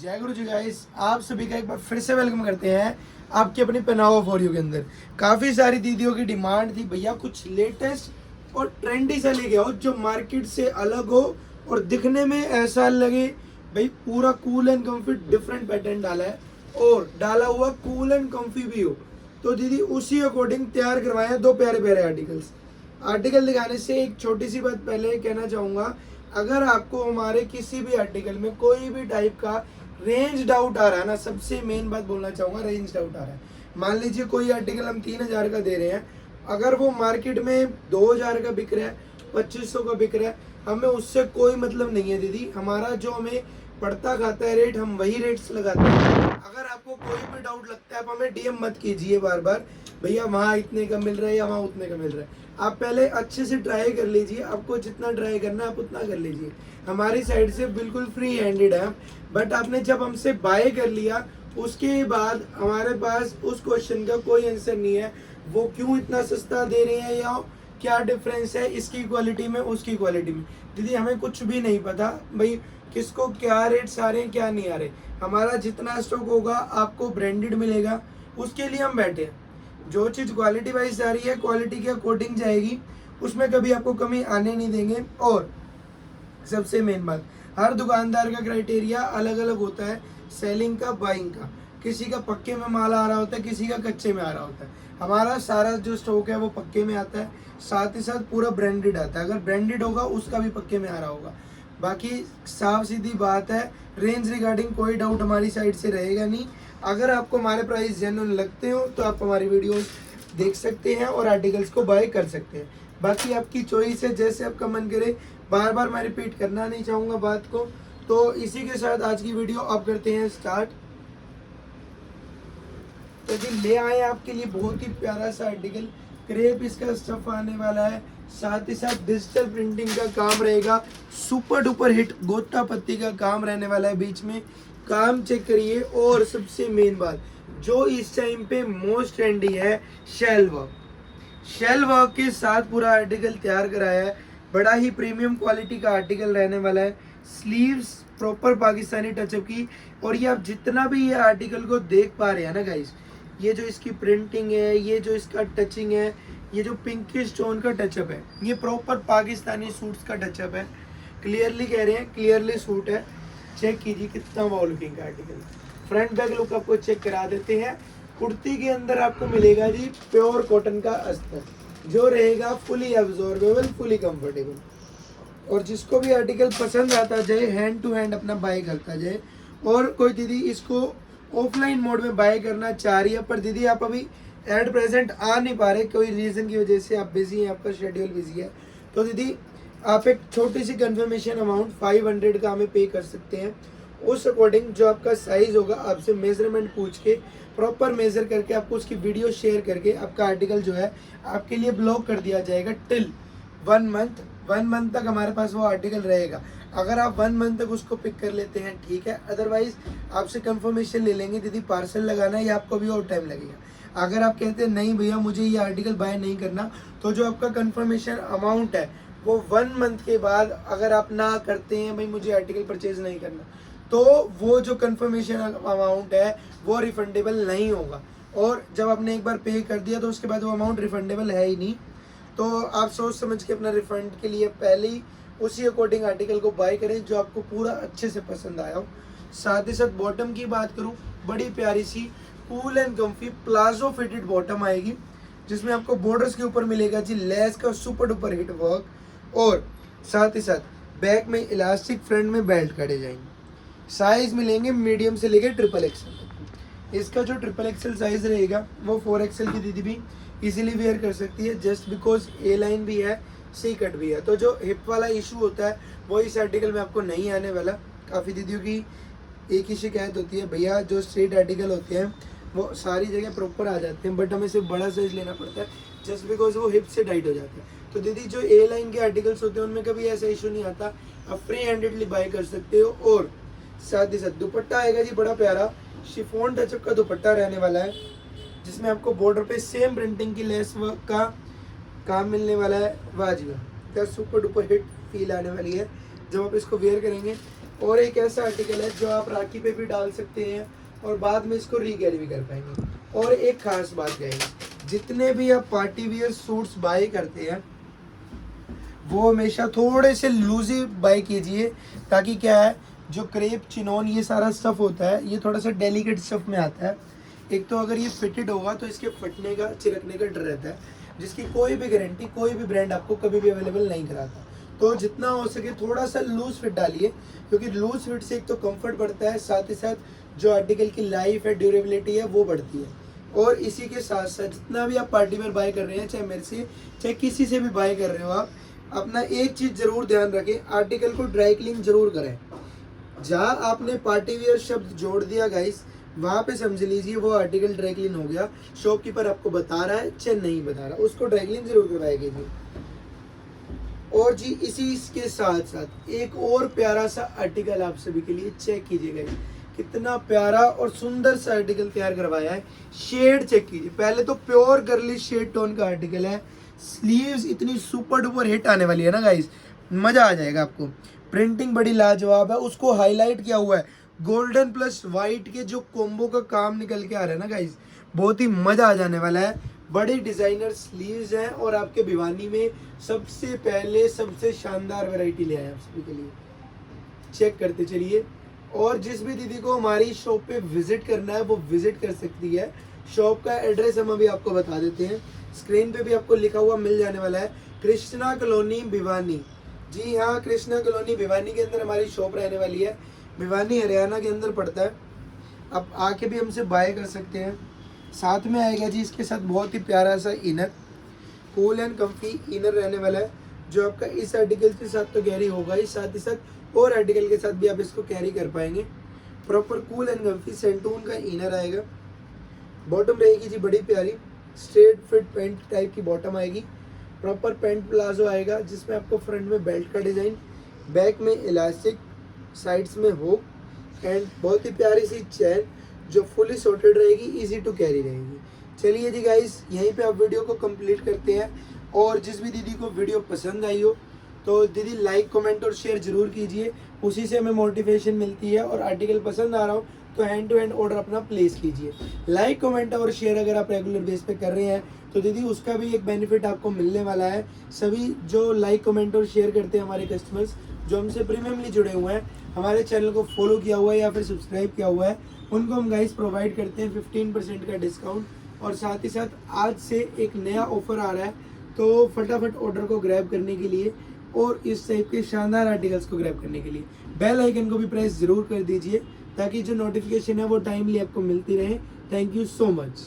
जय गुरु जी गाइस, आप सभी का एक बार फिर से वेलकम करते हैं आपकी अपनी पहनावा फॉर यू के अंदर। काफ़ी सारी दीदियों की डिमांड थी, भैया कुछ लेटेस्ट और ट्रेंडी सा लेके आओ जो मार्केट से अलग हो और दिखने में ऐसा लगे भाई पूरा cool and comfy. Different pattern डाला है और डाला हुआ कूल एंड कम्फी भी हो, तो दीदी उसी अकॉर्डिंग तैयार करवाए हैं दो प्यारे प्यारे आर्टिकल दिखाने से एक छोटी सी बात पहले कहना चाहूँगा। अगर आपको हमारे किसी भी आर्टिकल में कोई भी टाइप का रेंज डाउट आ रहा है ना, सबसे मेन बात बोलना चाहूँगा, रेंज डाउट आ रहा है। मान लीजिए कोई आर्टिकल हम 3,000 का दे रहे हैं, अगर वो मार्केट में 2,000 का बिक रहा है, 2,500 का बिक रहा है, हमें उससे कोई मतलब नहीं है दीदी। हमारा जो हमें पड़ता खाता है रेट, हम वही रेट्स लगाते हैं। अगर आपको कोई भी डाउट लगता है आप हमें डीएम मत कीजिए बार बार, भैया वहाँ इतने का मिल रहा है या वहाँ उतने का मिल रहा है। आप पहले अच्छे से ट्राई कर लीजिए, आपको जितना ट्राई करना है आप उतना कर लीजिए। हमारी साइड से बिल्कुल फ्री हैंडेड है। बट आपने जब हमसे बाय कर लिया उसके बाद हमारे पास उस क्वेश्चन का कोई आंसर नहीं है, वो क्यों इतना सस्ता दे रहे हैं या क्या डिफरेंस है इसकी क्वालिटी में उसकी क्वालिटी में। दीदी हमें कुछ भी नहीं पता भाई किसको क्या रेट्स आ रहे हैं क्या नहीं आ रहे। हमारा जितना स्टॉक होगा आपको ब्रांडेड मिलेगा, उसके लिए हम बैठे हैं। जो चीज़ क्वालिटी वाइज आ रही है क्वालिटी के अकॉर्डिंग जाएगी, उसमें कभी आपको कमी आने नहीं देंगे। और सबसे मेन बात, हर दुकानदार का क्राइटेरिया अलग अलग होता है सेलिंग का, बाइंग का। किसी का पक्के में माल आ रहा होता है, किसी का कच्चे में आ रहा होता है। हमारा सारा जो स्टॉक है वो पक्के में आता है, साथ ही साथ पूरा ब्रांडेड आता है। अगर ब्रांडेड होगा उसका भी पक्के में आ रहा होगा। बाकी साफ सीधी बात है, रेंज रिगार्डिंग कोई डाउट हमारी साइड से रहेगा नहीं। अगर आपको हमारे प्राइस जेन्युइन लगते हो तो आप हमारी वीडियोस देख सकते हैं और आर्टिकल्स को बाय कर सकते हैं। बाकी आपकी चॉइस है, जैसे आपका मन करे। बार बार मैं रिपीट करना नहीं चाहूँगा बात को। तो इसी के साथ आज की वीडियो आप करते हैं स्टार्ट। तो जी ले आए आपके लिए बहुत ही प्यारा सा आर्टिकल, क्रेप इसका स्टफ आने वाला है, साथ ही साथ डिजिटल प्रिंटिंग का काम रहेगा, सुपर डुपर हिट गोटा पत्ती का काम रहने वाला है। बीच में काम चेक करिए। और सबसे मेन बात जो इस टाइम पे मोस्ट ट्रेंडी है, शेल वर्क के साथ पूरा आर्टिकल तैयार कराया है। बड़ा ही प्रीमियम क्वालिटी का आर्टिकल रहने वाला है। स्लीव्स प्रॉपर पाकिस्तानी टचअप की। और ये आप जितना भी ये आर्टिकल को देख पा रहे हैं ना गाइस, ये जो इसकी प्रिंटिंग है, ये जो इसका टचिंग है, ये जो पिंकिश टोन का टचअप है, ये प्रॉपर पाकिस्तानी सूट्स का टचअप है। क्लियरली कह रहे हैं, क्लियरली सूट है। चेक कीजिए कितना वाव लुकिंग का आर्टिकल। फ्रंट बैक लुक आपको चेक करा देते हैं। कुर्ती के अंदर आपको मिलेगा जी प्योर कॉटन का अस्तर, जो रहेगा फुली एब्जॉर्बेबल, फुली कंफर्टेबल। और जिसको भी आर्टिकल पसंद आता जाए हैंड टू हैंड अपना बाय करता जाए। और कोई दीदी इसको ऑफलाइन मोड में बाय करना चाह रही है, पर दीदी आप अभी एट प्रेजेंट आ नहीं पा रहे, कोई रीज़न की वजह से आप बिजी हैं, आपका शेड्यूल बिजी है, तो दीदी आप एक छोटी सी कंफर्मेशन अमाउंट 500 का हमें पे कर सकते हैं। उस अकॉर्डिंग जो आपका साइज़ होगा आपसे मेजरमेंट पूछ के प्रॉपर मेजर करके आपको उसकी वीडियो शेयर करके आपका आर्टिकल जो है आपके लिए ब्लॉक कर दिया जाएगा टिल 1 मंथ तक हमारे पास वो आर्टिकल रहेगा। अगर आप 1 मंथ तक उसको पिक कर लेते हैं ठीक है, अदरवाइज आपसे कंफर्मेशन ले लेंगे दीदी पार्सल लगाना है या आपको भी और टाइम लगेगा। अगर आप कहते हैं नहीं भैया मुझे ये आर्टिकल बाय नहीं करना, तो जो आपका कंफर्मेशन अमाउंट है वो 1 मंथ के बाद अगर आप ना करते हैं भाई मुझे आर्टिकल परचेज नहीं करना, तो वो जो कंफर्मेशन अमाउंट है वो रिफंडेबल नहीं होगा। और जब आपने एक बार पे कर दिया तो उसके बाद वो अमाउंट रिफंडेबल है ही नहीं। तो आप सोच समझ के अपना रिफंड के लिए पहले ही उसी अकॉर्डिंग आर्टिकल को बाय करें जो आपको पूरा अच्छे से पसंद आया हो। साथ ही साथ बॉटम की बात करूं, बड़ी प्यारी सी cool and comfy palazzo fitted bottom आएगी, जिसमें आपको बॉर्डर्स के ऊपर मिलेगा जी लेस का सुपर डुपर हिट वर्क। और साथ ही साथ बैक में इलास्टिक, फ्रंट में बेल्ट कटे जाएंगे। साइज मिलेंगे मीडियम से लेकर ट्रिपल एक्सल। इसका जो ट्रिपल एक्सल साइज रहेगा वो 4 एक्सल की दीदी भी इजीली वेयर कर सकती है, जस्ट बिकॉज ए लाइन भी है, सी कट भी है। तो जो हिप वाला इशू होता है वो इस आर्टिकल में आपको नहीं आने वाला। काफ़ी दीदियों की एक ही शिकायत होती है, भैया जो स्ट्रेट आर्टिकल होते हैं वो सारी जगह प्रॉपर आ जाते हैं, बट हमें सिर्फ बड़ा साइज लेना पड़ता है जस्ट बिकॉज वो हिप से टाइट हो जाता है। तो दीदी जो ए लाइन के आर्टिकल्स होते हैं उनमें कभी ऐसा इशू नहीं आता, आप फ्री हैंडेडली बाय कर सकते हो। और साथ ही साथ दुपट्टा आएगा जी बड़ा प्यारा शिफॉन टचअप का दुपट्टा रहने वाला है, जिसमें आपको बॉर्डर पे सेम प्रिंटिंग की लेस वर्क का काम मिलने वाला है। वाजिब क्या सुपर डुपर हिट फील आने वाली है जब आप इसको वेयर करेंगे। और एक ऐसा आर्टिकल है जो आप राखी पे भी डाल सकते हैं और बाद में इसको रीकैरी भी कर पाएंगे। और एक खास बात कहेंगे, जितने भी आप पार्टी वियर सूट्स बाय करते हैं वो हमेशा थोड़े से लूजी बाय कीजिए, ताकि क्या है जो क्रेप चिनोन ये सारा स्टफ होता है ये थोड़ा सा डेलिकेट स्टफ में आता है। एक तो अगर ये फिटेड होगा तो इसके फटने का चिरकने का डर रहता है, जिसकी कोई भी गारंटी कोई भी ब्रांड आपको कभी भी अवेलेबल नहीं कराता। तो जितना हो सके थोड़ा सा लूज फिट डालिए, क्योंकि लूज फिट से एक तो कंफर्ट बढ़ता है, साथ ही साथ जो आर्टिकल की लाइफ है, ड्यूरेबिलिटी है वो बढ़ती है। और इसी के साथ साथ जितना भी आप पार्टी वेयर बाय कर रहे हैं, चाहे मेरे से चाहे किसी से भी बाय कर रहे हो आप, अपना एक चीज़ ज़रूर ध्यान रखें, आर्टिकल को ड्राई क्लीन जरूर करें। जहाँ आपने पार्टी वेयर शब्द जोड़ दिया गाइस, वहाँ पे समझ लीजिए वो आर्टिकल ड्राई क्लीन हो गया। शॉपकीपर आपको बता रहा है चाहे नहीं बता रहा, उसको ड्राई क्लीन जरूर करवाया कीजिए। और जी इसी के साथ साथ एक और प्यारा सा आर्टिकल आप सभी के लिए चेक कीजिएगा, कितना प्यारा और सुंदर सा आर्टिकल तैयार करवाया है। शेड चेक कीजिए, पहले तो प्योर गर्ली शेड टोन का आर्टिकल है। स्लीव्स इतनी सुपर डुपर हिट आने वाली है ना गाइस, मजा आ जाएगा आपको। प्रिंटिंग बड़ी लाजवाब है, उसको हाईलाइट किया हुआ है गोल्डन प्लस वाइट के जो कॉम्बो का काम निकल के आ रहा है ना गाइस, बहुत ही मजा आ जाने वाला है। बड़ी डिजाइनर स्लीव्स हैं और आपके भिवानी में सबसे पहले सबसे शानदार वैरायटी ले आए आप सभी के लिए, चेक करते चलिए। और जिस भी दीदी को हमारी शॉप पे विजिट करना है वो विजिट कर सकती है। शॉप का एड्रेस हम अभी आपको बता देते हैं, स्क्रीन पे भी आपको लिखा हुआ मिल जाने वाला है, कृष्णा कॉलोनी भिवानी। जी हाँ, कृष्णा कॉलोनी भिवानी के अंदर हमारी शॉप रहने वाली है। भिवानी हरियाणा के अंदर पड़ता है, आप आके भी हमसे बाय कर सकते हैं। साथ में आएगा जी इसके साथ बहुत ही प्यारा सा inner, cool and comfy inner रहने वाला है, जो आपका इस आर्टिकल के साथ तो कैरी होगा ही, साथ ही साथ और आर्टिकल के साथ भी आप इसको कैरी कर पाएंगे। Proper cool and comfy santoon का इनर आएगा। बॉटम रहेगी जी बड़ी प्यारी स्ट्रेट फिट पैंट टाइप की बॉटम आएगी। प्रॉपर पैंट प्लाजो आएगा जिसमें आपको फ्रंट में बेल्ट का डिज़ाइन, बैक में इलास्टिक, साइड्स में हुक एंड बहुत ही प्यारी सी चैन जो फुली सॉर्टेड रहेगी, इजी टू कैरी रहेगी। चलिए जी गाइस, यहीं पे आप वीडियो को कंप्लीट करते हैं। और जिस भी दीदी को वीडियो पसंद आई हो तो दीदी लाइक कमेंट और शेयर जरूर कीजिए, उसी से हमें मोटिवेशन मिलती है। और आर्टिकल पसंद आ रहा हो तो हैंड टू हैंड ऑर्डर अपना प्लेस कीजिए। लाइक कमेंट और शेयर अगर आप रेगुलर बेस पे कर रहे हैं तो दीदी उसका भी एक बेनिफिट आपको मिलने वाला है। सभी जो लाइक कमेंट और शेयर करते हैं हमारे कस्टमर्स जो हमसे प्रीमियमली जुड़े हुए हैं, हमारे चैनल को फॉलो किया हुआ है या फिर सब्सक्राइब किया हुआ है, उनको हम गाइस प्रोवाइड करते हैं 15% का डिस्काउंट। और साथ ही साथ आज से एक नया ऑफर आ रहा है, तो फटाफट ऑर्डर को ग्रैब करने के लिए और इस टाइप के शानदार आर्टिकल्स को ग्रैब करने के लिए बेल आइकन को भी प्रेस जरूर कर दीजिए, ताकि जो नोटिफिकेशन है वो टाइमली आपको मिलती रहे। Thank you so much.